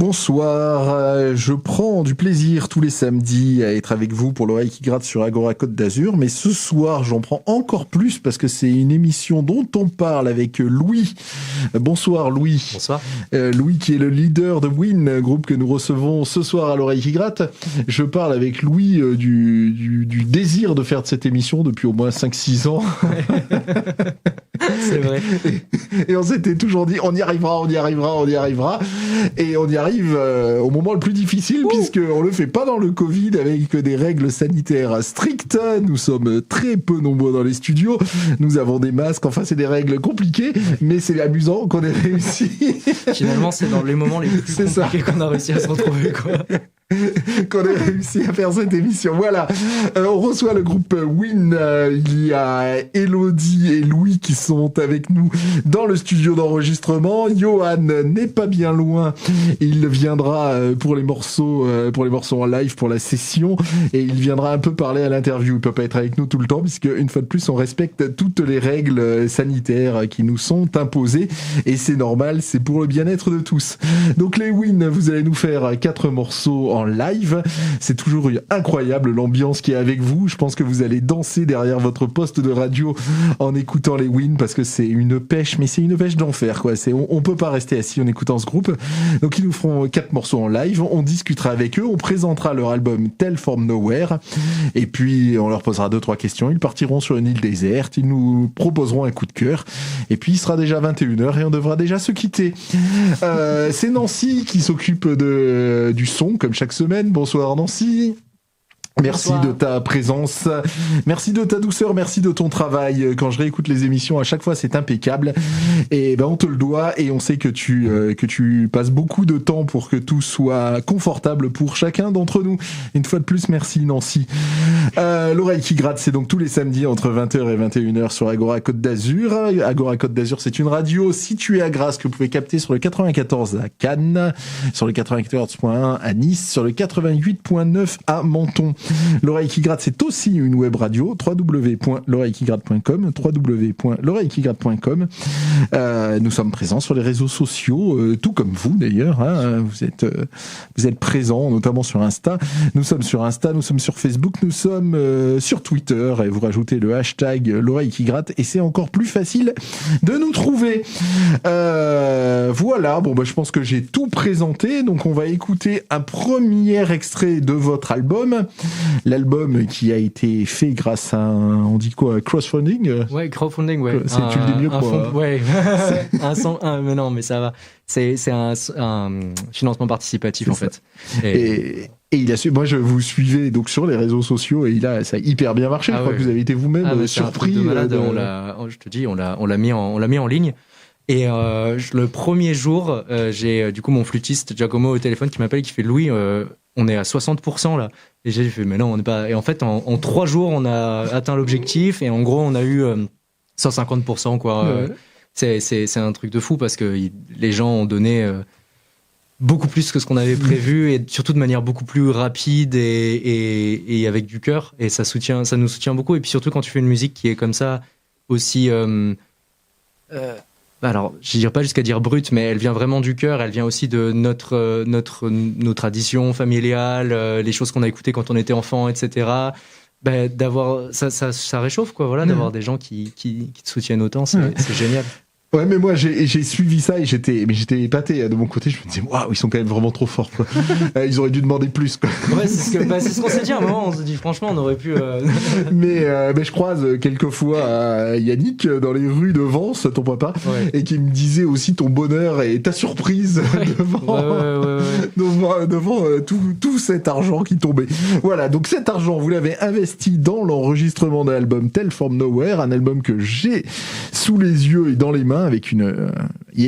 Bonsoir, je prends du plaisir tous les samedis à être avec vous pour l'oreille qui gratte sur Agora Côte d'Azur, mais ce soir j'en prends encore plus parce que c'est une émission dont on parle avec Louis. Bonsoir Louis. Bonsoir. Louis qui est le leader de Win, groupe que nous recevons ce soir à l'oreille qui gratte. Je parle avec Louis du désir de faire de cette émission depuis au moins 5-6 ans. C'est vrai. Et on s'était toujours dit on y arrivera. Et on y arrive au moment le plus difficile puisqu'on le fait pas dans le Covid avec des règles sanitaires strictes. Nous sommes très peu nombreux dans les studios. Nous avons des masques. Enfin, c'est des règles compliquées, mais c'est amusant qu'on ait réussi. Finalement, c'est dans les moments les plus compliqués qu'on a réussi à se retrouver, quoi. Qu'on ait réussi à faire cette émission. Voilà. On reçoit le groupe Win. Il y a Elodie et Louis qui sont avec nous dans le studio d'enregistrement. Johan n'est pas bien loin. Il viendra pour les morceaux en live pour la session et il viendra un peu parler à l'interview. Il peut pas être avec nous tout le temps puisque une fois de plus on respecte toutes les règles sanitaires qui nous sont imposées et c'est normal, c'est pour le bien-être de tous. Donc les Win, vous allez nous faire 4 morceaux en live. C'est toujours incroyable l'ambiance qui est avec vous. Je pense que vous allez danser derrière votre poste de radio en écoutant les Win parce que c'est une pêche, mais c'est une pêche d'enfer, quoi. On peut pas rester assis en écoutant ce groupe. Donc ils nous feront 4 morceaux en live. On discutera avec eux. On présentera leur album Tell From Nowhere. Et puis on leur posera 2-3 questions. Ils partiront sur une île déserte. Ils nous proposeront un coup de cœur. Et puis il sera déjà 21h et on devra déjà se quitter. C'est Nancy qui s'occupe du son comme chaque semaine. Bonsoir Nancy. Merci de ta présence, merci de ta douceur, merci de ton travail. Quand je réécoute les émissions, à chaque fois c'est impeccable. Et ben on te le doit et on sait que tu passes beaucoup de temps pour que tout soit confortable pour chacun d'entre nous. Une fois de plus, merci Nancy. L'oreille qui gratte, c'est donc tous les samedis entre 20h et 21h sur Agora Côte d'Azur. Agora Côte d'Azur, c'est une radio située à Grasse que vous pouvez capter sur le 94 à Cannes, sur le 94.1 à Nice, sur le 88.9 à Menton. L'oreille qui gratte, c'est aussi une web radio, www.l'oreillequigratte.com, www.l'oreillequigratte.com. Nous sommes présents sur les réseaux sociaux, tout comme vous d'ailleurs, hein, vous êtes présents, notamment sur Insta. Nous sommes sur Insta, nous sommes sur Facebook, nous sommes sur Twitter, et vous rajoutez le hashtag l'oreille qui gratte, et c'est encore plus facile de nous trouver. Voilà, bon, je pense que j'ai tout présenté, donc on va écouter un premier extrait de votre album. L'album qui a été fait grâce à on dit quoi, crowdfunding? Ouais, crowdfunding, ouais. Tu le dis mieux, quoi. Ouais. Mais non, mais ça va. C'est un financement participatif, en fait. Et il a su, moi je vous suivais donc sur les réseaux sociaux et ça a hyper bien marché. Je crois que vous avez été vous-même surpris. De malade, je te dis, on l'a mis en ligne. Et le premier jour, j'ai du coup mon flûtiste Giacomo au téléphone qui m'appelle et qui fait Louis, on est à 60% là. Et j'ai fait mais non, on n'est pas. Et en fait, en 3 jours, on a atteint l'objectif et en gros, on a eu 150%, quoi. Ouais. C'est un truc de fou parce que les gens ont donné beaucoup plus que ce qu'on avait prévu et surtout de manière beaucoup plus rapide et avec du cœur. Et ça nous soutient beaucoup. Et puis surtout quand tu fais une musique qui est comme ça aussi. Alors, je dirais pas jusqu'à dire brute, mais elle vient vraiment du cœur. Elle vient aussi de nos traditions familiales, les choses qu'on a écoutées quand on était enfant, etc. D'avoir ça réchauffe, quoi. Voilà, d'avoir des gens qui te soutiennent autant, c'est génial. Ouais, mais moi j'ai suivi ça et j'étais épaté de mon côté. Je me disais waouh, ils sont quand même vraiment trop forts, quoi. Ils auraient dû demander plus, quoi. Ouais, c'est ce qu'on s'est dit à un moment. On se dit franchement, on aurait pu. Mais je croise quelquefois Yannick dans les rues de Vence, ton papa, et qui me disait aussi ton bonheur et ta surprise devant tout cet argent qui tombait. Tout donc cet argent, vous l'avez investi dans l'enregistrement de l'album Tell From Nowhere, un album que j'ai sous les yeux et dans les mains avec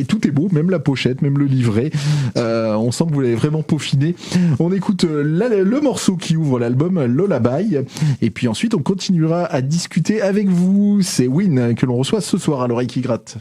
tout est beau, même la pochette, même le livret. On sent que vous l'avez vraiment peaufiné. On écoute le morceau qui ouvre l'album, Lullaby, et puis ensuite on continuera à discuter avec vous. C'est Win que l'on reçoit ce soir à l'oreille qui gratte.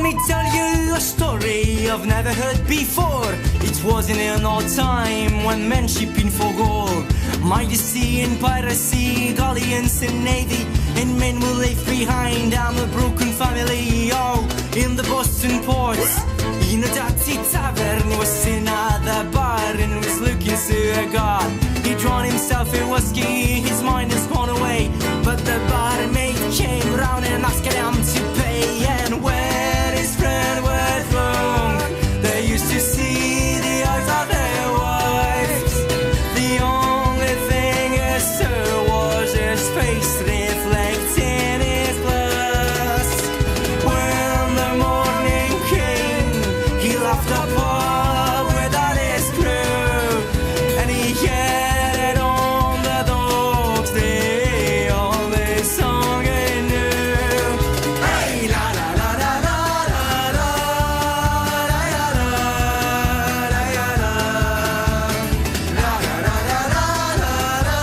me tell you a story I've never heard before. It was in an old time when men shipping for gold. Mighty sea and piracy, galleons and navy, and men were left behind. I'm a broken family, oh, in the Boston ports. In a dirty tavern, he was in another bar and was looking to a god. He drowned himself in whiskey, his mind has gone away. But the barmaid came round and asked him to pay. And when his friend went wrong, they used to see the eyes of their wives. The only thing he saw was his face reflecting his glass. When the morning came, he left the pub without his crew, and he headed on the docks, the only song he knew. Hey, la la la la la la la, la la la la la, la la la la la la, la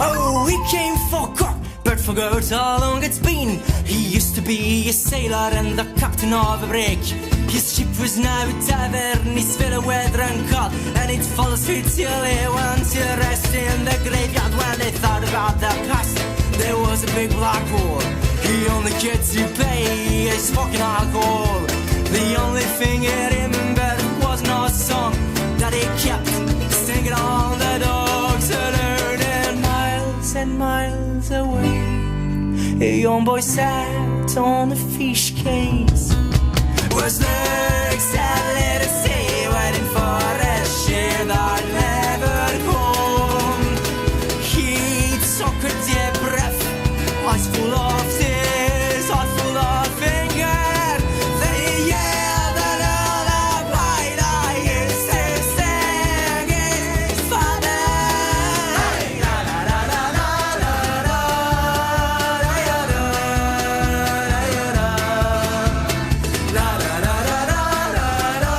Oh, he came for cock, but forgot how long it's been. He used to be a sailor and the captain of a brig. His ship was now a tavern, his fellow weather and cold, and it fell asleep till he went to rest in the graveyard. When they thought about the past, there was a big black hole. He only cared to pay his fucking alcohol. The only thing he remembered was no song that he kept singing on the docks alone. And miles away, a young boy sat on a fish case. Was legs out to sea, waiting for a ship that never come. He took a deep breath, eyes full of tears, heart full of anger. Then he yelled a lullaby that used to sing his father. La la la la la la la, la la la la la, la la la la la la, la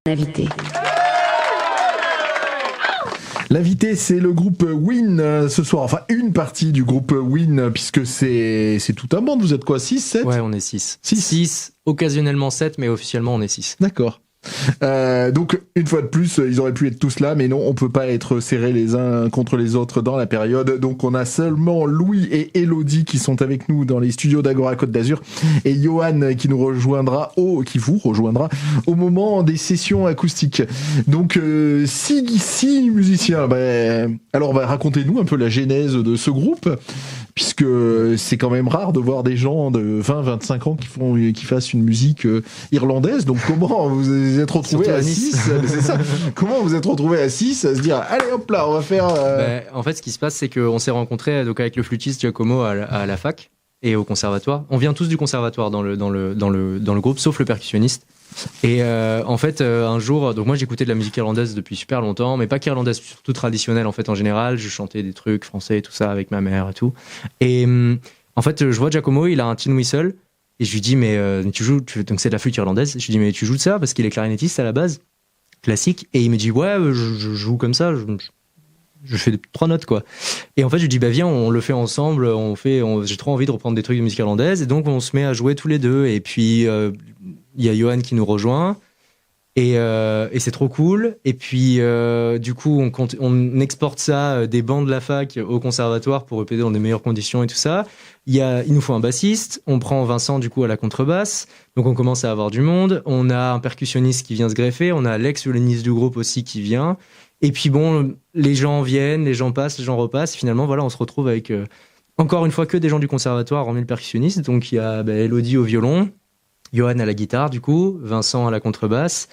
Invité. L'invité, c'est le groupe Win ce soir. Enfin, une partie du groupe Win, puisque c'est tout un monde. Vous êtes quoi, 6, 7 Ouais, on est 6. Six. 6, occasionnellement 7, mais officiellement on est 6. D'accord. Donc, une fois de plus, ils auraient pu être tous là, mais non, on peut pas être serrés les uns contre les autres dans la période. Donc, on a seulement Louis et Elodie qui sont avec nous dans les studios d'Agora Côte d'Azur, et Johan qui vous rejoindra au moment des sessions acoustiques. Donc, six musiciens. Alors, racontez-nous un peu la genèse de ce groupe, puisque c'est quand même rare de voir des gens de 20-25 ans qui fassent une musique irlandaise. Donc, comment vous êtes retrouvés à 6 C'est ça. Comment vous êtes retrouvés à 6 à se dire allez hop là, on va faire En fait, ce qui se passe, c'est qu'on s'est rencontrés donc avec le flûtiste Giacomo à la fac et au conservatoire. On vient tous du conservatoire dans le groupe, sauf le percussionniste. Et en fait, un jour, donc moi j'écoutais de la musique irlandaise depuis super longtemps, mais pas qu'irlandaise, surtout traditionnelle en fait en général. Je chantais des trucs français et tout ça avec ma mère et tout. Et en fait, je vois Giacomo, il a un tin whistle. Et je lui dis, mais donc c'est de la flûte irlandaise. Je lui dis, mais tu joues de ça parce qu'il est clarinettiste à la base, classique. Et il me dit, ouais, je joue comme ça, je fais 3 notes, quoi. Et en fait, je lui dis, bah viens, on le fait ensemble, j'ai trop envie de reprendre des trucs de musique irlandaise. Et donc, on se met à jouer tous les deux. Et puis, il y a Johan qui nous rejoint. Et c'est trop cool. Et puis, du coup, on exporte ça des bancs de la fac au conservatoire pour répéter dans des meilleures conditions et tout ça. Il nous faut un bassiste. On prend Vincent, du coup, à la contrebasse. Donc, on commence à avoir du monde. On a un percussionniste qui vient se greffer. On a l'ex-violoniste du groupe aussi qui vient. Et puis, bon, les gens viennent, les gens passent, les gens repassent. Finalement, voilà, on se retrouve avec, encore une fois, que des gens du conservatoire, hormis le percussionniste. Donc, il y a Elodie au violon, Johan à la guitare, du coup, Vincent à la contrebasse,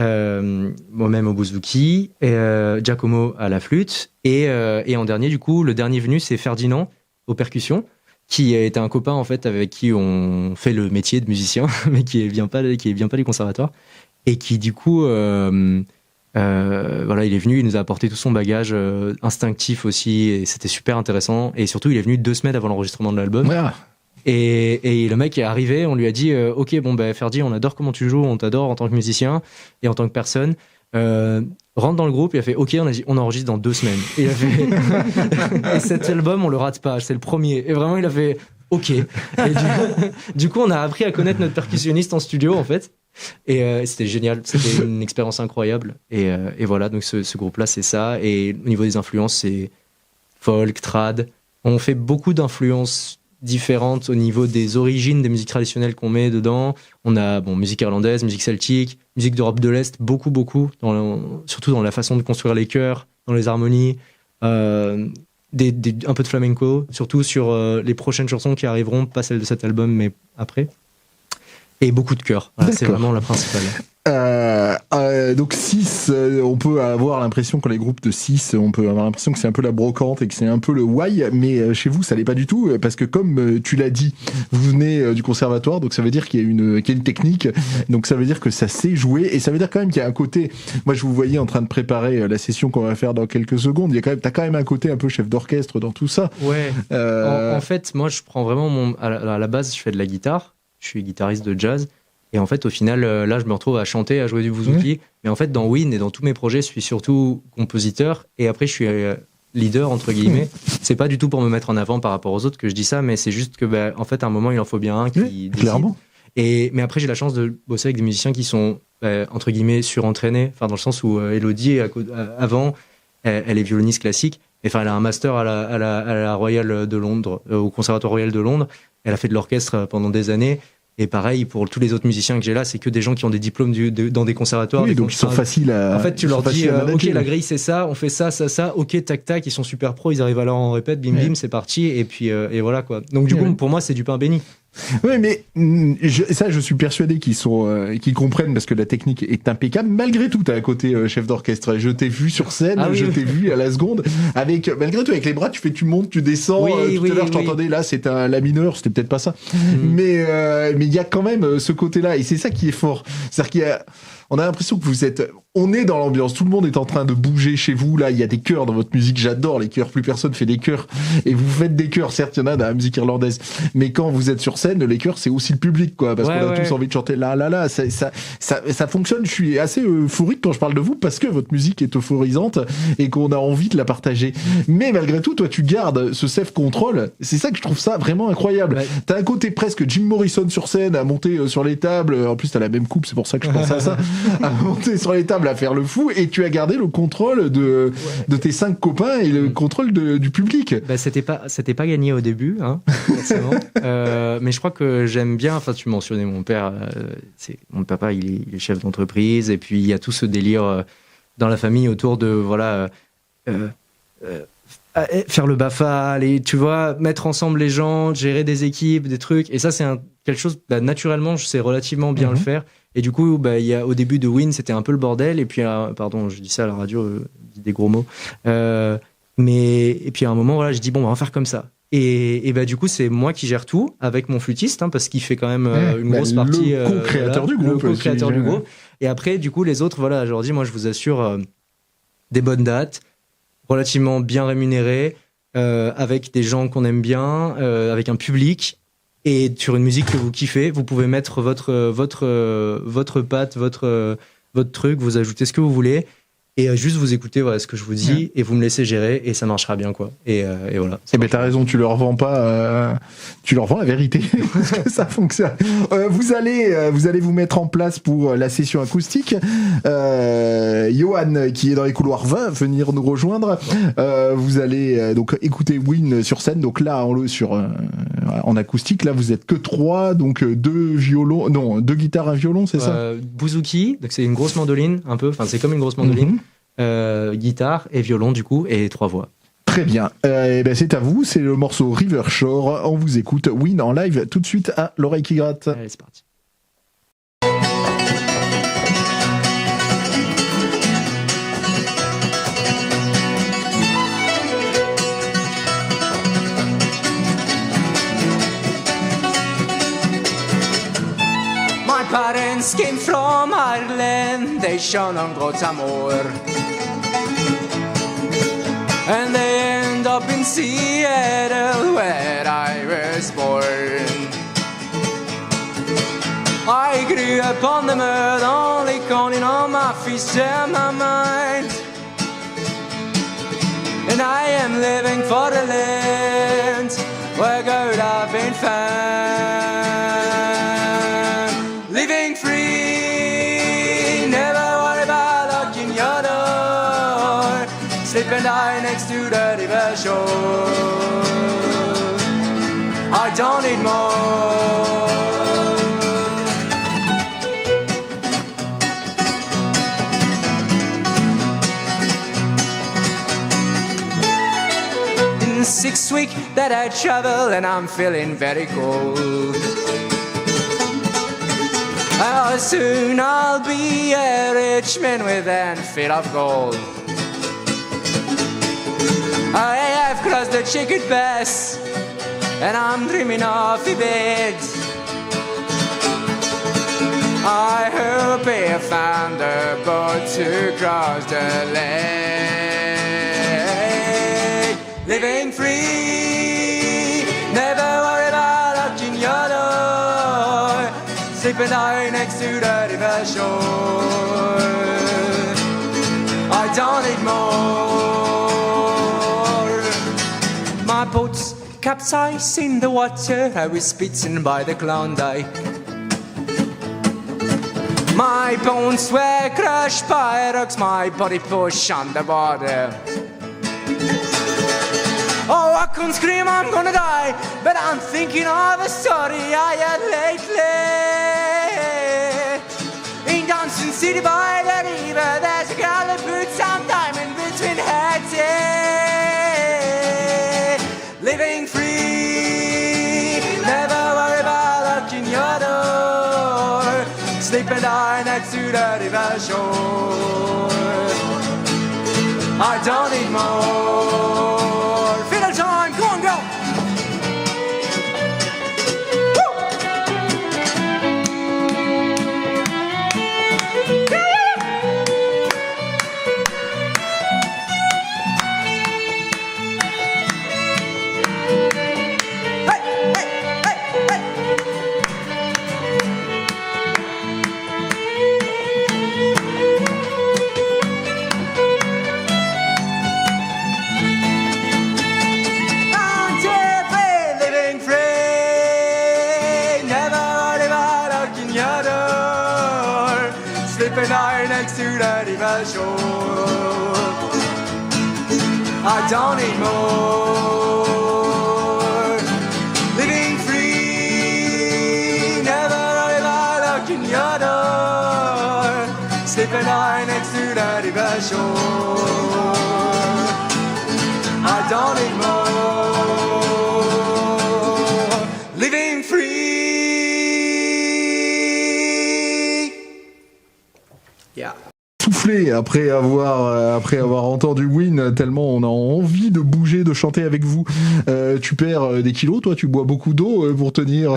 moi-même au bouzouki, Giacomo à la flûte, et en dernier, du coup, le dernier venu, c'est Ferdinand aux percussions, qui était un copain en fait avec qui on fait le métier de musicien, mais qui vient pas du conservatoire, et qui du coup, voilà, il est venu, il nous a apporté tout son bagage instinctif aussi, et c'était super intéressant. Et surtout, il est venu 2 semaines avant l'enregistrement de l'album. Ouais. Et le mec est arrivé, on lui a dit ok, bon ben Ferdi, on adore comment tu joues, on t'adore en tant que musicien et en tant que personne. Rentre dans le groupe. Il a fait ok, on enregistre dans 2 semaines. Et il a fait et cet album on le rate pas, c'est le premier. Et vraiment il a fait ok. Et du coup on a appris à connaître notre percussionniste en studio en fait. Et c'était génial, c'était une expérience incroyable. Et voilà, donc ce groupe-là c'est ça. Et au niveau des influences, c'est folk, trad. On fait beaucoup d'influences différentes au niveau des origines des musiques traditionnelles qu'on met dedans. On a musique irlandaise, musique celtique, musique d'Europe de l'Est, beaucoup, surtout dans la façon de construire les chœurs, dans les harmonies, un peu de flamenco, surtout sur les prochaines chansons qui arriveront, pas celles de cet album, mais après. Et beaucoup de chœurs. Voilà, c'est vraiment la principale. Donc 6, on peut avoir l'impression que les groupes de 6, on peut avoir l'impression que c'est un peu la brocante et que c'est un peu le why, mais chez vous ça l'est pas du tout, parce que comme tu l'as dit, vous venez du conservatoire, donc ça veut dire qu'il y a une technique, donc ça veut dire que ça sait jouer, et ça veut dire quand même qu'il y a un côté, moi je vous voyais en train de préparer la session qu'on va faire dans quelques secondes, t'as quand même un côté un peu chef d'orchestre dans tout ça. Ouais. En fait, moi je prends vraiment à la base je fais de la guitare, je suis guitariste de jazz. Et en fait, au final, là, je me retrouve à chanter, à jouer du bouzouki. Mais en fait, dans Win et dans tous mes projets, je suis surtout compositeur. Et après, je suis leader, entre guillemets. C'est pas du tout pour me mettre en avant par rapport aux autres que je dis ça, mais c'est juste que, en fait, à un moment, il en faut bien un qui décide. Clairement. Mais après, j'ai la chance de bosser avec des musiciens qui sont, entre guillemets, surentraînés. Enfin, dans le sens où Elodie, avant, elle est violoniste classique. Enfin, elle a un master à la Royal de Londres, au Conservatoire Royal de Londres. Elle a fait de l'orchestre pendant des années. Et pareil, pour tous les autres musiciens que j'ai là, c'est que des gens qui ont des diplômes dans des conservatoires. Oui, donc ils sont faciles à... En fait, tu leur dis, ok, la grille c'est ça, on fait ça, ok, tac, tac, ils sont super pros, ils arrivent à leur en répète, bim, bim, c'est parti, et puis, et voilà, quoi. Donc, du coup, pour moi, c'est du pain béni. Oui, mais je suis persuadé qu'ils comprennent parce que la technique est impeccable. Malgré tout, t'as un côté chef d'orchestre. Je t'ai vu sur scène, t'ai vu à la seconde. Malgré tout, avec les bras, tu montes, tu descends. Tout à l'heure, je t'entendais, là, c'était un la mineur, c'était peut-être pas ça. Mais il y a quand même ce côté-là, et c'est ça qui est fort. C'est-à-dire on a l'impression que on est dans l'ambiance, tout le monde est en train de bouger chez vous, là, il y a des chœurs dans votre musique, j'adore les chœurs, plus personne fait des chœurs, et vous faites des chœurs, certes, il y en a dans la musique irlandaise, mais quand vous êtes sur scène, les chœurs, c'est aussi le public, quoi, parce qu'on a tous envie de chanter là, ça fonctionne, je suis assez euphorique quand je parle de vous, parce que votre musique est euphorisante, et qu'on a envie de la partager. Mais malgré tout, toi, tu gardes ce self-control, c'est ça que je trouve ça vraiment incroyable. Ouais. T'as un côté presque Jim Morrison sur scène, à monter sur les tables, en plus t'as la même coupe, c'est pour ça que je pense à ça, à monter sur les tables, à faire le fou, et tu as gardé le contrôle de tes 5 copains et le contrôle du public. C'était pas gagné au début, hein, forcément. Mais je crois que j'aime bien, enfin tu mentionnais mon père, mon papa il est chef d'entreprise, et puis il y a tout ce délire dans la famille autour de faire le BAFA, tu vois, mettre ensemble les gens, gérer des équipes, des trucs, et ça c'est quelque chose, naturellement je sais relativement bien le faire. Et du coup, au début de Win, c'était un peu le bordel. Et puis, pardon, je dis ça à la radio, je dis des gros mots. Et puis à un moment, voilà, je dis bon, on va faire comme ça. Et du coup, c'est moi qui gère tout avec mon flûtiste, hein, parce qu'il fait quand même une grosse partie. Le co-créateur du groupe. Le co-créateur du groupe. Et après, du coup, les autres, voilà, je leur dis, moi, je vous assure des bonnes dates, relativement bien rémunérées, avec des gens qu'on aime bien, avec un public. Et sur une musique que vous kiffez, vous pouvez mettre votre patte, votre truc, vous ajoutez ce que vous voulez. Et juste vous écoutez ce que je vous dis et vous me laissez gérer et ça marchera bien quoi. Et voilà. Eh ben t'as raison, tu leur vends pas, tu leur vends la vérité. Ça fonctionne. Vous allez vous mettre en place pour la session acoustique. Johan qui est dans les couloirs va venir nous rejoindre. Vous allez donc écouter Win sur scène. Donc là en acoustique, là vous êtes que 3, donc 2 guitares, un violon, c'est ça? Bouzouki, donc c'est une grosse mandoline un peu. Enfin c'est comme une grosse mandoline. Guitare et violon du coup et 3 voix. Très bien, c'est à vous, c'est le morceau River Shore, on vous écoute Win en live tout de suite à l'oreille qui gratte. Allez c'est parti. My parents came from Ireland, they shone on God's amor. And they end up in Seattle, where I was born. I grew up on the mud, only counting on my fists and my mind. And I am living for the land where gold have been found. Living free, never worry about locking your door. Sleep and die next to the river shore. I don't need more. In 6 weeks that I travel and I'm feeling very cold. Soon I'll be a rich man with an feet of gold. I have crossed the checkered pass and I'm dreaming of a bed. I hope I found a boat to cross the lake. Living free, never worry about locking your door. Sleep and die next to the river shore. I don't need more. My boat's capsized in the water, I was bitten by the Klondike. My bones were crushed by rocks, my body pushed underwater. Oh, I couldn't scream, I'm gonna die, but I'm thinking of a story I had lately. In Johnson City by the river, there's a girl that put some diamond between her teeth. Living free, never worry about locking your door. Sleep and die next to the river shore. I don't need more. Fiddle time, come on, go! Next to the river shore, I don't need more. Living free, never worry about locking your door. Sleeping high next to the river shore, I don't need more. Living free. essoufflé après avoir entendu Win, tellement on a envie de bouger, de chanter avec vous. Tu perds des kilos, toi, tu bois beaucoup d'eau pour tenir.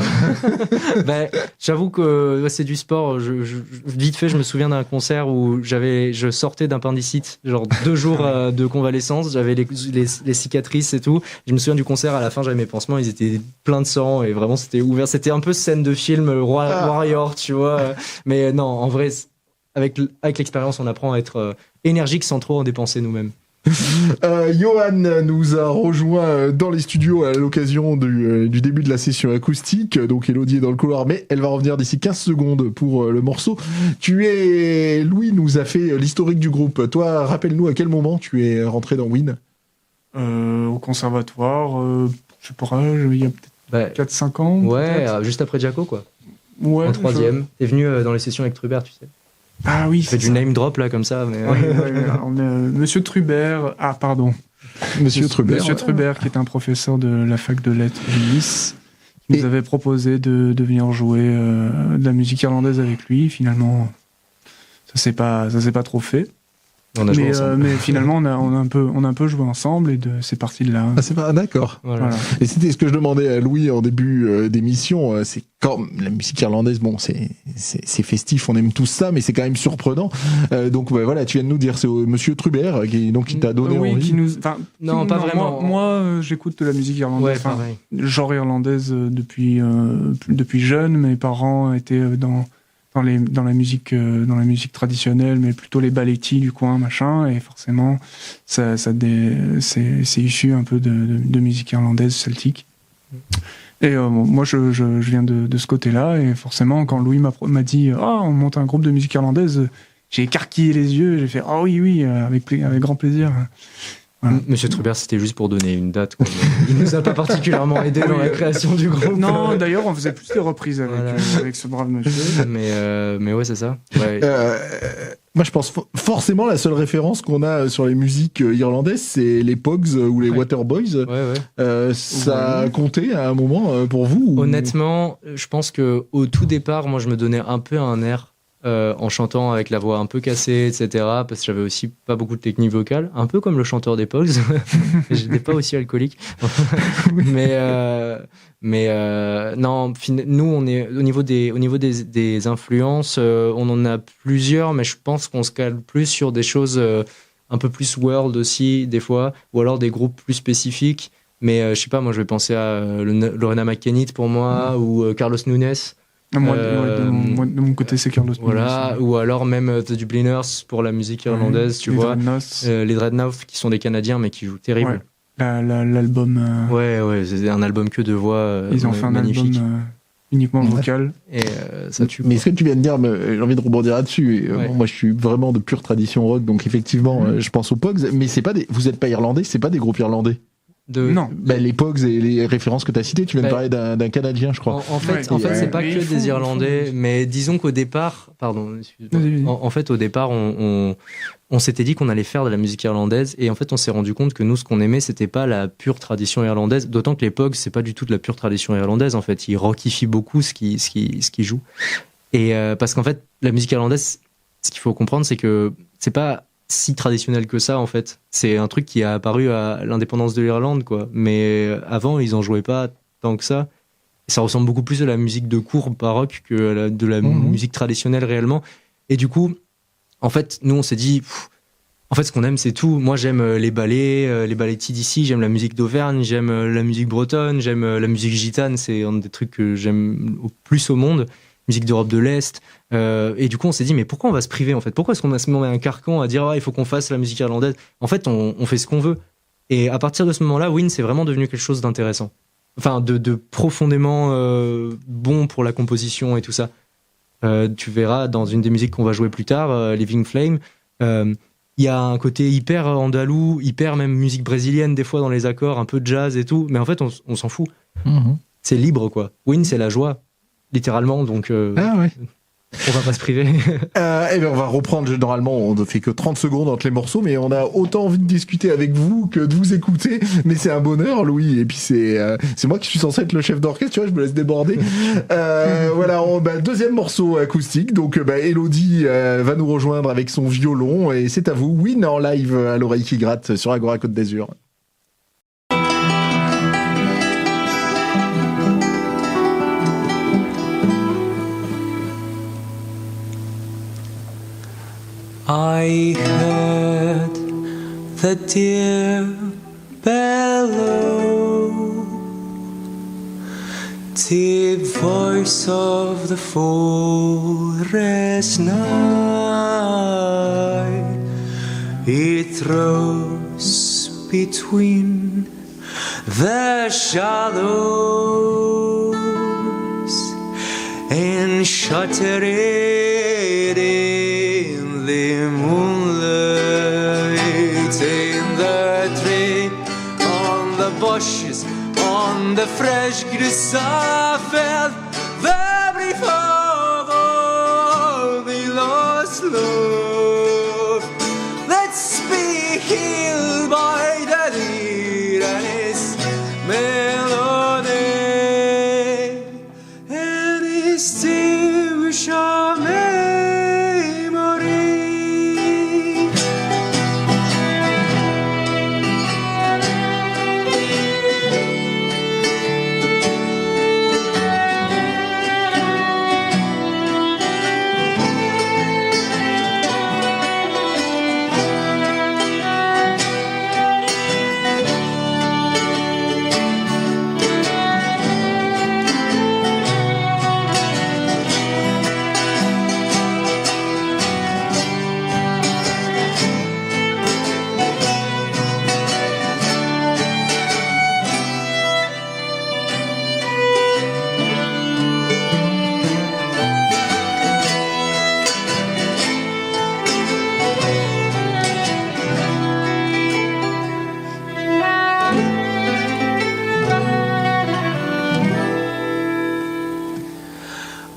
Ben, j'avoue que c'est du sport. Vite fait, je me souviens d'un concert où je sortais d'appendicite, genre 2 jours de convalescence, j'avais les cicatrices et tout. Je me souviens du concert, à la fin, j'avais mes pansements, ils étaient pleins de sang et vraiment c'était ouvert. C'était un peu scène de film Warrior, tu vois. Mais non, en vrai, avec l'expérience, on apprend à être énergique sans trop en dépenser nous-mêmes. Johan nous a rejoint dans les studios à l'occasion du début de la session acoustique. Donc Elodie est dans le couloir, mais elle va revenir d'ici 15 secondes pour le morceau. Louis nous a fait l'historique du groupe. Toi, rappelle-nous à quel moment tu es rentré dans Win. Au conservatoire, je sais pas, il y a peut-être 4-5 ans. Ouais, juste après Jaco, quoi. Ouais, en 3e. T'es venu dans les sessions avec Trubert, tu sais. Ah oui, c'est du name drop là comme ça. Mais... Monsieur Trubert. Ah pardon. Monsieur Trubert. Monsieur Trubert, qui est un professeur de la fac de lettres de Nice, qui nous avait proposé de venir jouer de la musique irlandaise avec lui. Finalement, ça s'est pas trop fait. Mais finalement, on a un peu joué ensemble et c'est parti de là. Ah, c'est pas d'accord. Voilà. Et c'était ce que je demandais à Louis en début d'émission. C'est comme la musique irlandaise, bon, c'est festif, on aime tous ça, mais c'est quand même surprenant. Donc voilà, tu viens de nous dire, c'est Monsieur Trubert qui t'a donné envie. Non, pas vraiment. Moi, j'écoute de la musique irlandaise, genre irlandaise depuis jeune. Mes parents étaient dans la musique traditionnelle, mais plutôt les ballettis du coin, machin, et forcément c'est issu un peu de musique irlandaise celtique. Et moi je viens de ce côté-là, et forcément quand Louis m'a dit on monte un groupe de musique irlandaise, j'ai écarquillé les yeux, j'ai fait oui, avec grand plaisir. Voilà. Monsieur Trubert, c'était juste pour donner une date, quoi. Il nous a pas particulièrement aidé dans la création du groupe. Non, d'ailleurs, on faisait plus de reprises avec ce brave monsieur. Mais ouais, c'est ça. Ouais. Moi, je pense forcément la seule référence qu'on a sur les musiques irlandaises, c'est les Pogs ou les Waterboys. Ouais. Ça a compté à un moment pour vous Honnêtement, je pense que au tout départ, moi, je me donnais un peu un air. En chantant avec la voix un peu cassée, etc. Parce que j'avais aussi pas beaucoup de technique vocale, un peu comme le chanteur des Pogs. J'étais pas aussi alcoolique. mais non, nous on est au niveau des influences, on en a plusieurs, mais je pense qu'on se cale plus sur des choses un peu plus world aussi des fois, ou alors des groupes plus spécifiques. Mais je sais pas, moi je vais penser à Lorena McKennitt pour moi, ou Carlos Nunes. Moi, de mon côté, c'est Carlos. Voilà, ou alors même The Dubliners pour la musique irlandaise, tu vois. Les Dreadnoughts, qui sont des Canadiens, mais qui jouent terrible. Ouais. L'album. Ouais, c'est un album que de voix. Ils ont fait un album uniquement vocal. Et ça tue. Mais ce que tu viens de dire, j'ai envie de rebondir là-dessus. Moi, je suis vraiment de pure tradition rock, donc effectivement, je pense aux Pogs. Mais c'est pas vous n'êtes pas irlandais, c'est pas des groupes irlandais. Non. Les Pogs et les références que tu as citées, tu viens de parler d'un Canadien, je crois. En fait, c'est pas que des Irlandais, mais disons qu'au départ, en fait, au départ, on s'était dit qu'on allait faire de la musique irlandaise, et en fait, on s'est rendu compte que nous, ce qu'on aimait, c'était pas la pure tradition irlandaise, d'autant que les Pogs, c'est pas du tout de la pure tradition irlandaise, en fait. Ils rockifient beaucoup ce qu'ils jouent. Et parce qu'en fait, la musique irlandaise, ce qu'il faut comprendre, c'est que c'est pas si traditionnel que ça, en fait. C'est un truc qui a apparu à l'indépendance de l'Irlande, quoi. Mais avant, ils en jouaient pas tant que ça. Et ça ressemble beaucoup plus à la musique de cour baroque que de la musique traditionnelle réellement. Et du coup, en fait, nous, on s'est dit, en fait, ce qu'on aime, c'est tout. Moi, j'aime les ballettis d'ici, j'aime la musique d'Auvergne, j'aime la musique bretonne, j'aime la musique gitane. C'est un des trucs que j'aime au plus au monde. Musique d'Europe de l'Est. Et du coup, on s'est dit, mais pourquoi on va se priver, en fait? Pourquoi est-ce qu'on va se mettre un carcan à dire, il faut qu'on fasse la musique irlandaise? En fait, on fait ce qu'on veut. Et à partir de ce moment-là, Win, c'est vraiment devenu quelque chose d'intéressant. Enfin, de profondément bon pour la composition et tout ça. Tu verras dans une des musiques qu'on va jouer plus tard, Living Flame, il y a un côté hyper andalou, hyper même musique brésilienne des fois dans les accords, un peu de jazz et tout. Mais en fait, on s'en fout. C'est libre, quoi. Win, c'est la joie. Littéralement, donc. Ah ouais. On va pas se priver. Et bien on va reprendre, généralement on ne fait que 30 secondes entre les morceaux, mais on a autant envie de discuter avec vous que de vous écouter, mais c'est un bonheur Louis, et puis c'est moi qui suis censé être le chef d'orchestre, tu vois, je me laisse déborder. Voilà, deuxième morceau acoustique, donc Elodie va nous rejoindre avec son violon, et c'est à vous, Win en live à l'oreille qui gratte sur Agora Côte d'Azur. I heard the deer bellow, deep voice of the forest night. It rose between the shadows and shuttered in the moonlight. In the tree, on the bushes, on the fresh grass I felt the brief of all the lost love. Let's be healed by the deer and its melody and its tears of memory.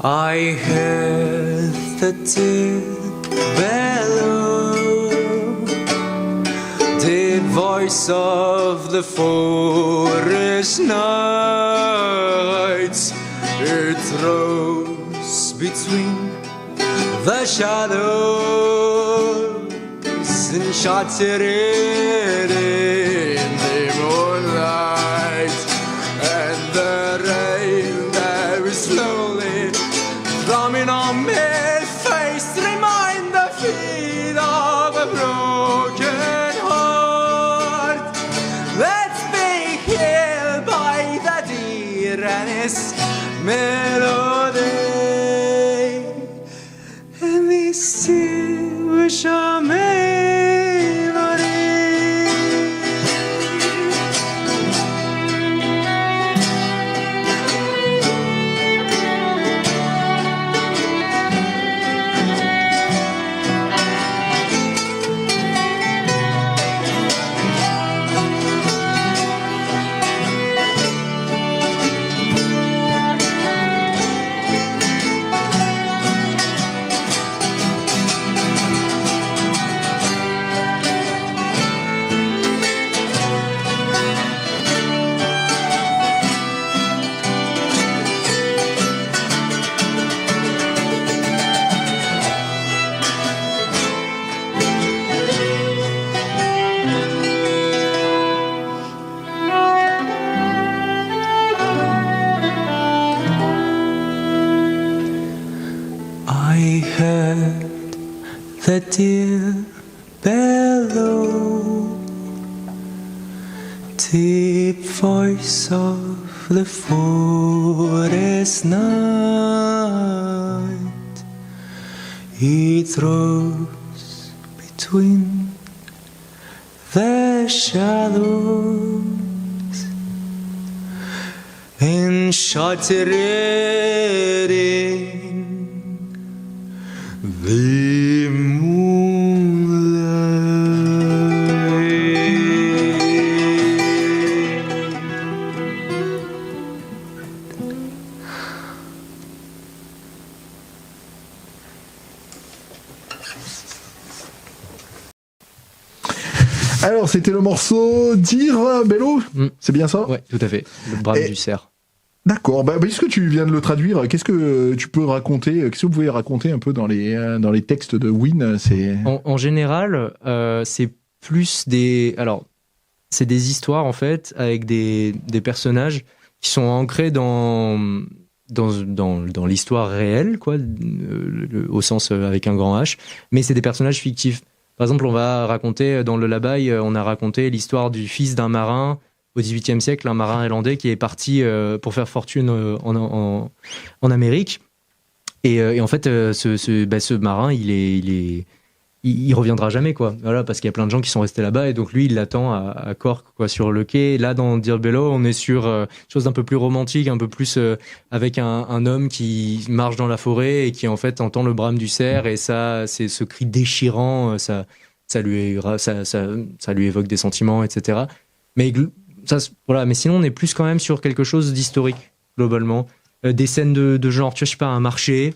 I heard the deer bellow, the voice of the forest nights. It rose between the shadows and shattered in the moonlight, and the rain that was slowly drumming on my face remind the feet of a broken heart. Let's be healed by the deer and its melody and this wish of memory. I heard the deer bellow, deep voice of the forest night. It rose between the shadows and shattered in the moonlight. Alors, c'était le morceau Dire Bello, c'est bien ça ? Ouais, tout à fait. Le brame du cerf. D'accord. Puisque tu viens de le traduire, qu'est-ce que tu peux raconter ? Qu'est-ce que vous pouvez raconter un peu dans les textes de Win ? En général, c'est plus des... Alors, c'est des histoires, en fait, avec des personnages qui sont ancrés dans l'histoire réelle, quoi, au sens avec un grand H, mais c'est des personnages fictifs. Par exemple, on va raconter, dans le Lullaby, on a raconté l'histoire du fils d'un marin au XVIIIe siècle, un marin irlandais qui est parti pour faire fortune en Amérique. Et en fait, ce marin, il reviendra jamais, quoi. Voilà, parce qu'il y a plein de gens qui sont restés là-bas, et donc lui, il l'attend à Cork, quoi, sur le quai. Là, dans Dire Bello, on est sur chose d'un peu plus romantique, un peu plus avec un homme qui marche dans la forêt et qui en fait entend le brame du cerf, et ça, c'est ce cri déchirant, ça lui évoque des sentiments, etc. Mais voilà. Mais sinon, on est plus quand même sur quelque chose d'historique globalement, des scènes de genre, tu vois, je sais pas, un marché.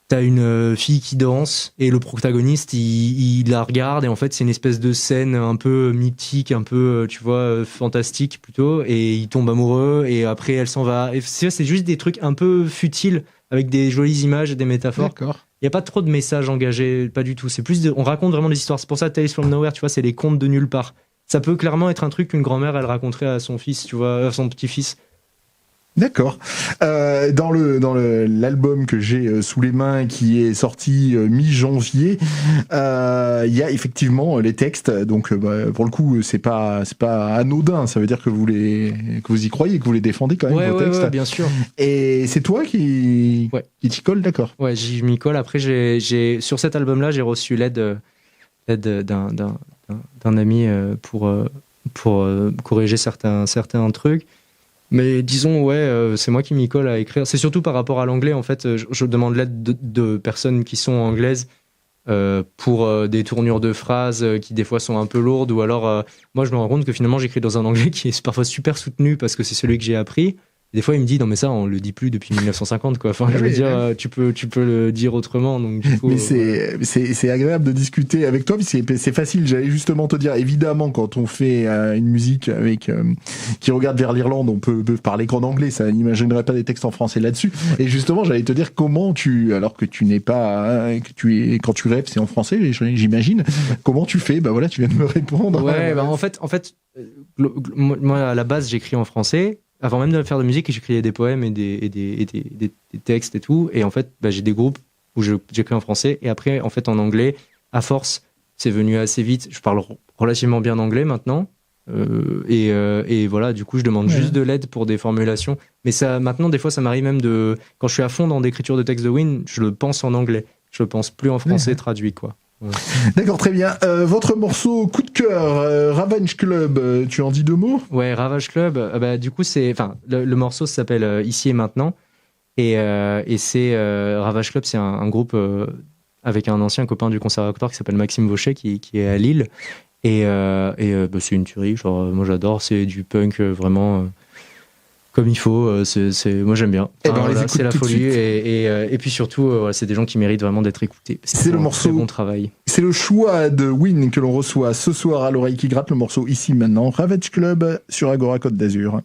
T'as une fille qui danse et le protagoniste il la regarde, et en fait c'est une espèce de scène un peu mythique, un peu tu vois fantastique plutôt, et il tombe amoureux et après elle s'en va. Et c'est juste des trucs un peu futiles avec des jolies images et des métaphores. D'accord. Il y a pas trop de messages engagés, pas du tout. C'est plus on raconte vraiment des histoires. C'est pour ça Tales from Nowhere, tu vois, c'est les contes de nulle part. Ça peut clairement être un truc qu'une grand-mère elle raconterait à son fils, tu vois, à son petit-fils. D'accord. Dans l'album que j'ai sous les mains, qui est sorti mi-janvier, il y a effectivement les textes. Donc, pour le coup, c'est pas anodin. Ça veut dire que vous y croyez, que vous les défendez quand même, vos textes. Ouais, bien sûr. Et c'est toi qui t'y colle, d'accord. Ouais, j'y m'y colle. Après, sur cet album-là, j'ai reçu l'aide d'un ami pour corriger certains trucs. Mais disons, c'est moi qui m'y colle à écrire. C'est surtout par rapport à l'anglais, en fait. Je demande l'aide de personnes qui sont anglaises pour des tournures de phrases qui des fois sont un peu lourdes, ou alors moi je me rends compte que finalement j'écris dans un anglais qui est parfois super soutenu parce que c'est celui que j'ai appris. Des fois, il me dit non mais ça on le dit plus depuis 1950, quoi. Enfin, je veux dire, tu peux le dire autrement. Donc du coup, mais c'est agréable de discuter avec toi, parce que c'est facile. J'allais justement te dire, évidemment, quand on fait une musique avec qui regarde vers l'Irlande, on peut parler qu'en anglais. Ça n'imaginerait pas des textes en français là-dessus. Et justement, j'allais te dire comment alors que tu n'es pas, quand tu rêves, c'est en français, j'imagine. Comment tu fais ? Voilà, tu viens de me répondre. Ouais, en fait, moi à la base j'écris en français. Avant même de faire de musique, j'écrivais des poèmes et des textes et tout. Et en fait, j'ai des groupes où j'écris en français. Et après, en fait, en anglais, à force, c'est venu assez vite. Je parle relativement bien anglais maintenant. Et voilà, du coup, je demande juste de l'aide pour des formulations. Mais ça, maintenant, des fois, ça m'arrive même quand je suis à fond dans l'écriture de textes de Win, je le pense en anglais. Je le pense plus en français traduit, quoi. Ouais. D'accord, très bien. Votre morceau coup de cœur, Ravage Club, tu en dis 2 mots ? Ouais, Ravage Club, du coup, le morceau s'appelle Ici et Maintenant. Et c'est Ravage Club, c'est un groupe avec un ancien copain du conservatoire qui s'appelle Maxime Vauchet, qui est à Lille. Et c'est une tuerie, genre, moi j'adore, c'est du punk vraiment comme il faut, moi j'aime bien. C'est la folie, et puis surtout, c'est des gens qui méritent vraiment d'être écoutés. C'est le morceau, bon travail. C'est le choix de Win que l'on reçoit ce soir à l'oreille qui gratte, le morceau Ici Maintenant, Ravage Club sur Agora Côte d'Azur.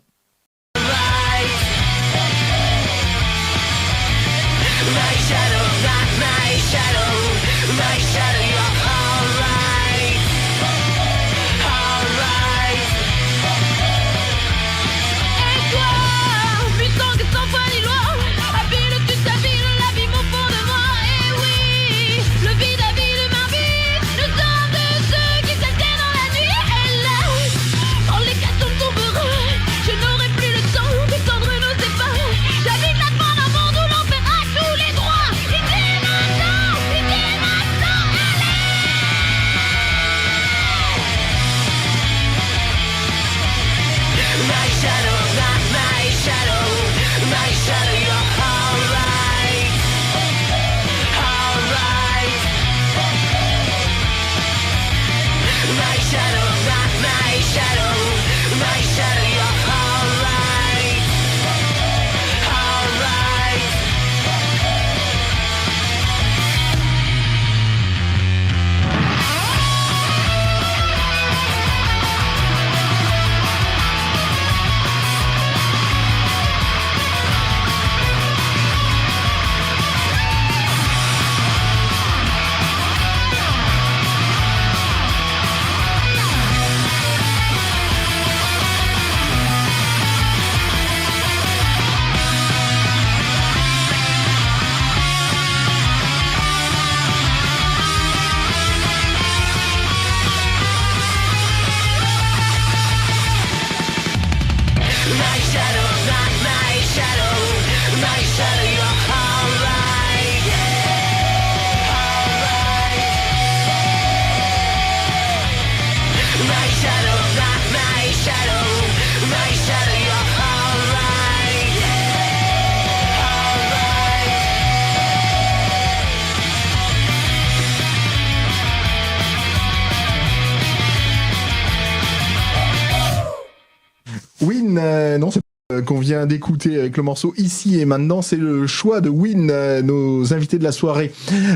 non, c'est qu'on vient d'écouter avec le morceau Ici et Maintenant, c'est le choix de Win, nos invités de la soirée.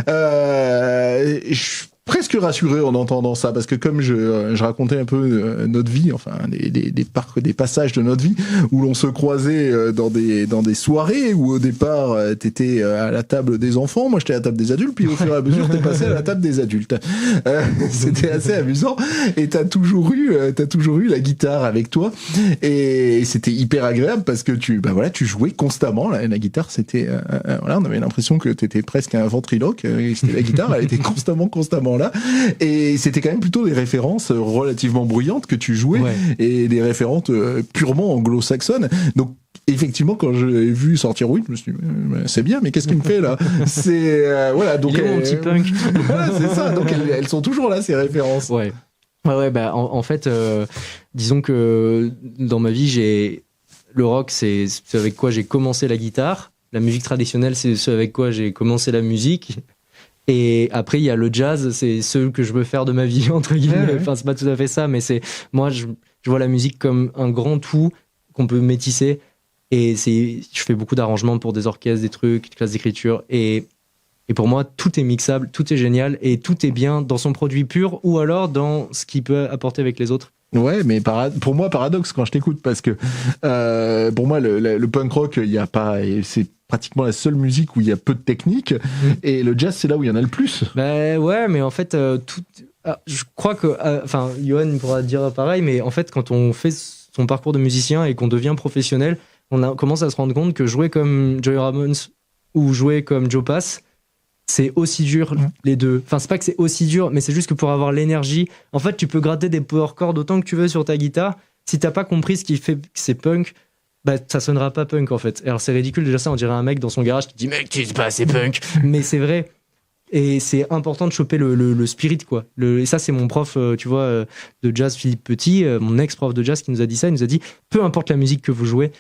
Je suis presque rassuré en entendant ça, parce que comme je racontais un peu notre vie, enfin des passages de notre vie où l'on se croisait dans des soirées où au départ t'étais à la table des enfants, moi j'étais à la table des adultes, puis au fur et à mesure t'es passé à la table des adultes. C'était assez amusant, et t'as toujours eu la guitare avec toi, et c'était hyper agréable parce que tu jouais constamment. La guitare, c'était voilà, on avait l'impression que t'étais presque un ventriloque, et c'était la guitare, elle était constamment là, et c'était quand même plutôt des références relativement bruyantes que tu jouais, et des références purement anglo-saxonnes. Donc effectivement, quand j'ai vu sortir Win, je me suis dit, c'est bien, mais qu'est-ce qu'il me fait là? C'est voilà, donc il est mon petit punk. Voilà, c'est ça. Donc elles sont toujours là, ces références. Ouais, bah en fait, disons que dans ma vie, le rock, c'est ce avec quoi j'ai commencé la guitare. La musique traditionnelle, c'est ce avec quoi j'ai commencé la musique. Et après, il y a le jazz, c'est ce que je veux faire de ma vie, entre guillemets. Ouais. Enfin, c'est pas tout à fait ça, mais moi, je vois la musique comme un grand tout qu'on peut métisser. Et je fais beaucoup d'arrangements pour des orchestres, des trucs, des classes d'écriture. Et pour moi, tout est mixable, tout est génial, et tout est bien dans son produit pur, ou alors dans ce qu'il peut apporter avec les autres. Ouais, mais pour moi, paradoxe quand je t'écoute, parce que pour moi, le punk rock, il y a pas, c'est pratiquement la seule musique où il y a peu de technique, et le jazz, c'est là où il y en a le plus. Ben ouais, mais en fait, je crois que, enfin, Johan pourra dire pareil, mais en fait, quand on fait son parcours de musicien et qu'on devient professionnel, on commence à se rendre compte que jouer comme Joey Ramones ou jouer comme Joe Pass, c'est aussi dur les deux. Enfin, c'est pas que c'est aussi dur, mais c'est juste que pour avoir l'énergie, en fait, tu peux gratter des power chords autant que tu veux sur ta guitare. Si t'as pas compris ce qui fait que c'est punk, bah ça sonnera pas punk en fait. Alors c'est ridicule déjà ça, on dirait un mec dans son garage qui dit mec tu sais pas c'est punk, mais c'est vrai. Et c'est important de choper le spirit quoi. Et ça c'est mon prof, tu vois, de jazz Philippe Petit, mon ex-prof de jazz qui nous a dit ça. Il nous a dit peu importe la musique que vous jouez,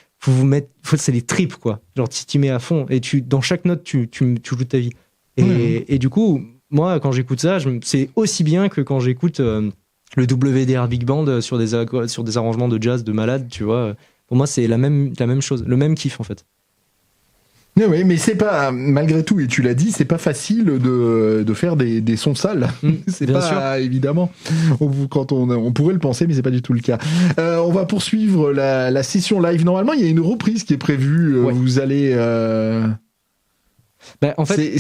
c'est les tripes quoi. Genre tu mets à fond et dans chaque note tu joues ta vie. Et du coup, moi, quand j'écoute ça, c'est aussi bien que quand j'écoute le WDR Big Band sur des arrangements de jazz de malade, tu vois. Pour moi, c'est la même chose, le même kiff, en fait. Oui, mais c'est pas, malgré tout, et tu l'as dit, c'est pas facile de faire des sons sales. C'est pas sûr. Évidemment. Quand on pourrait le penser, mais c'est pas du tout le cas. On va poursuivre la session live. Normalement, il y a une reprise qui est prévue. Vous allez... Bah, en fait,